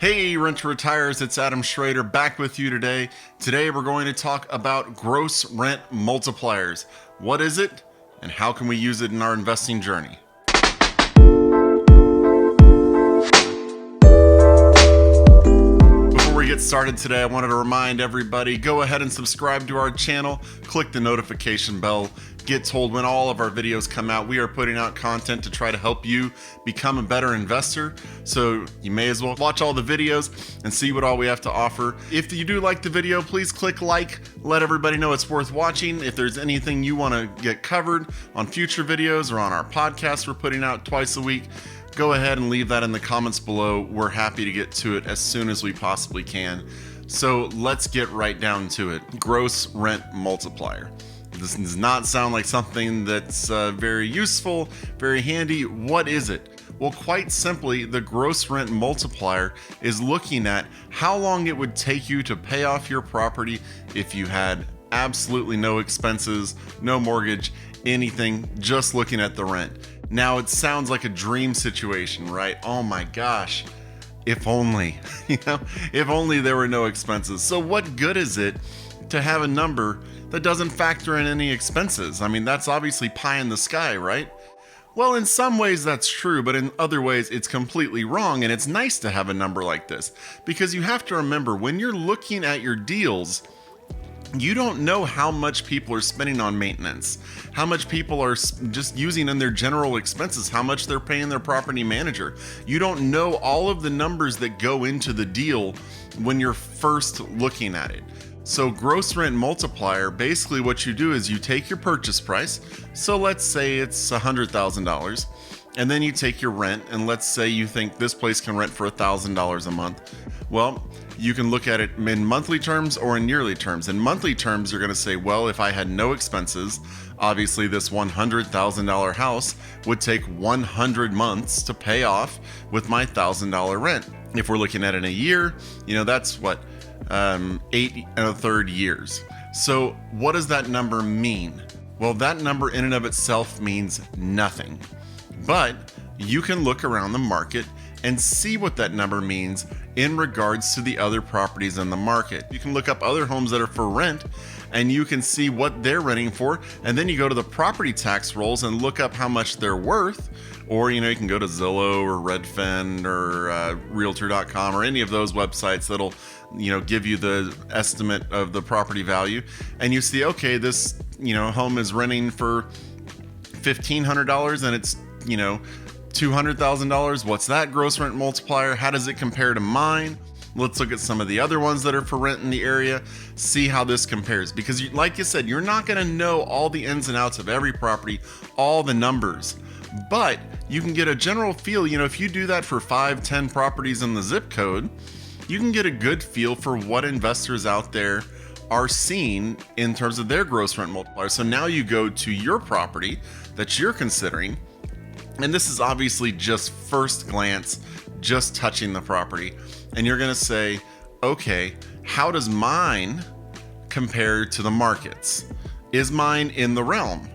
Hey Rent Retires, it's Adam Schrader back with you today. Today we're going to talk about gross rent multipliers. What is it and how can we use it in our investing journey? Before we get started today, I wanted to remind everybody, go ahead and subscribe to our channel, click the notification bell, get told when all of our videos come out. We are putting out content to try to help you become a better investor. So you may as well watch all the videos and see what all we have to offer. If you do like the video, please click like, let everybody know it's worth watching. If there's anything you want to get covered on future videos or on our podcast we're putting out twice a week, go ahead and leave that in the comments below. We're happy to get to it as soon as we possibly can. So let's get right down to it. Gross rent multiplier. This does not sound like something that's very useful, very handy. What is it? Well, quite simply, the gross rent multiplier is looking at how long it would take you to pay off your property if you had absolutely no expenses, no mortgage, anything, just looking at the rent. Now, it sounds like a dream situation, right? Oh my gosh, if only, if only there were no expenses. So what good is it to have a number that doesn't factor in any expenses? I mean, that's obviously pie in the sky, right? Well, in some ways that's true, but in other ways it's completely wrong, and it's nice to have a number like this because you have to remember when you're looking at your deals, you don't know how much people are spending on maintenance, how much people are just using in their general expenses, how much they're paying their property manager. You don't know all of the numbers that go into the deal when you're first looking at it. So gross rent multiplier, basically what you do is you take your purchase price. So let's say it's $100,000, and then you take your rent, and let's say you think this place can rent for $1,000 a month. Well, you can look at it in monthly terms or in yearly terms. In monthly terms, you're going to say, well, if I had no expenses, obviously this $100,000 house would take 100 months to pay off with my $1,000 rent. If we're looking at it in a year, that's what? 8 1/3 years. So what does that number mean? Well, that number in and of itself means nothing, but you can look around the market and see what that number means in regards to the other properties in the market. You can look up other homes that are for rent and you can see what they're renting for, and then you go to the property tax rolls and look up how much they're worth. Or, you can go to Zillow or Redfin or Realtor.com or any of those websites that'll, give you the estimate of the property value. And you see, okay, this, home is renting for $1,500 and it's, $200,000. What's that gross rent multiplier? How does it compare to mine? Let's look at some of the other ones that are for rent in the area, see how this compares. Because like you said, you're not going to know all the ins and outs of every property, all the numbers. But you can get a general feel, if you do that for 5-10 properties in the zip code, you can get a good feel for what investors out there are seeing in terms of their gross rent multiplier. So now you go to your property that you're considering, and this is obviously just first glance, just touching the property, and you're going to say, okay, how does mine compare to the markets? Is mine in the realm?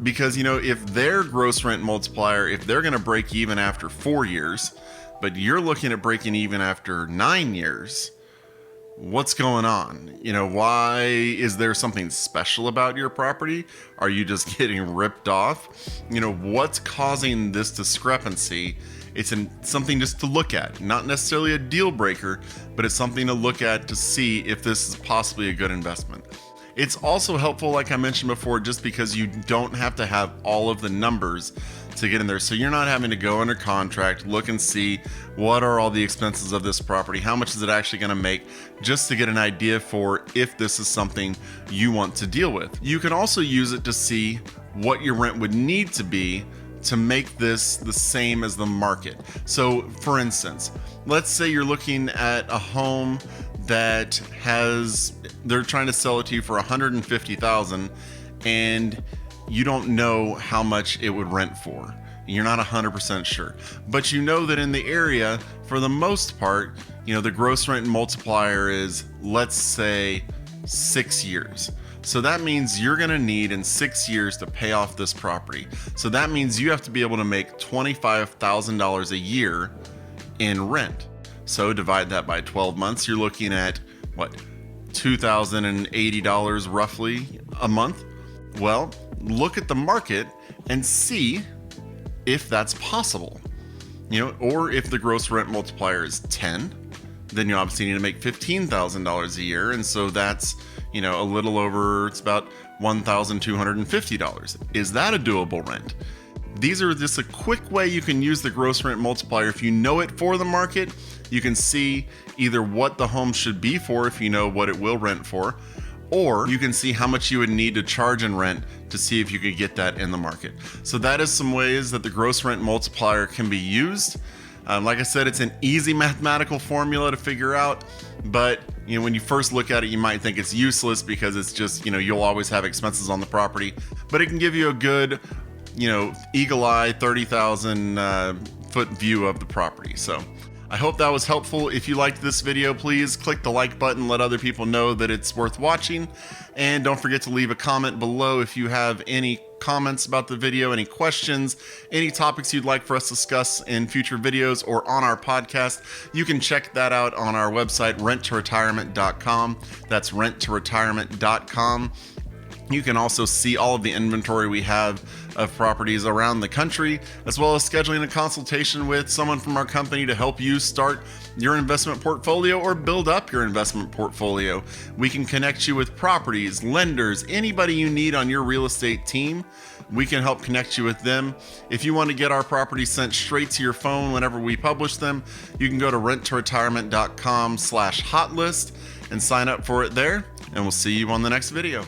Because, if their gross rent multiplier, if they're going to break even after 4 years, but you're looking at breaking even after 9 years, what's going on? Why is there something special about your property? Are you just getting ripped off? What's causing this discrepancy? It's something just to look at, not necessarily a deal breaker, but it's something to look at to see if this is possibly a good investment. It's also helpful, like I mentioned before, just because you don't have to have all of the numbers to get in there. So you're not having to go under contract, look and see what are all the expenses of this property, how much is it actually going to make, just to get an idea for if this is something you want to deal with. You can also use it to see what your rent would need to be to make this the same as the market. So for instance, let's say you're looking at a home that they're trying to sell it to you for $150,000 and you don't know how much it would rent for. You're not 100% sure, but you know that in the area, for the most part, the gross rent multiplier is, let's say, 6 years. So that means you're going to need in 6 years to pay off this property. So that means you have to be able to make $25,000 a year in rent. So divide that by 12 months. You're looking at what, $2,080 roughly a month. Well, look at the market and see if that's possible. Or if the gross rent multiplier is 10, then you obviously need to make $15,000 a year. And so that's, a little over, it's about $1,250. Is that a doable rent? These are just a quick way you can use the gross rent multiplier. If you know it for the market, you can see either what the home should be for if you know what it will rent for, or you can see how much you would need to charge in rent to see if you could get that in the market. So that is some ways that the gross rent multiplier can be used. Like I said, it's an easy mathematical formula to figure out, but when you first look at it, you might think it's useless because it's just, you'll always have expenses on the property, but it can give you a good, eagle eye 30,000 foot view of the property. So I hope that was helpful. If you liked this video, please click the like button, let other people know that it's worth watching. And don't forget to leave a comment below if you have any comments about the video, any questions, any topics you'd like for us to discuss in future videos or on our podcast. You can check that out on our website, renttoretirement.com. That's renttoretirement.com. You can also see all of the inventory we have of properties around the country, as well as scheduling a consultation with someone from our company to help you start your investment portfolio or build up your investment portfolio. We can connect you with properties, lenders, anybody you need on your real estate team. We can help connect you with them. If you want to get our properties sent straight to your phone whenever we publish them, you can go to renttoretirement.com/hotlist and sign up for it there, and we'll see you on the next video.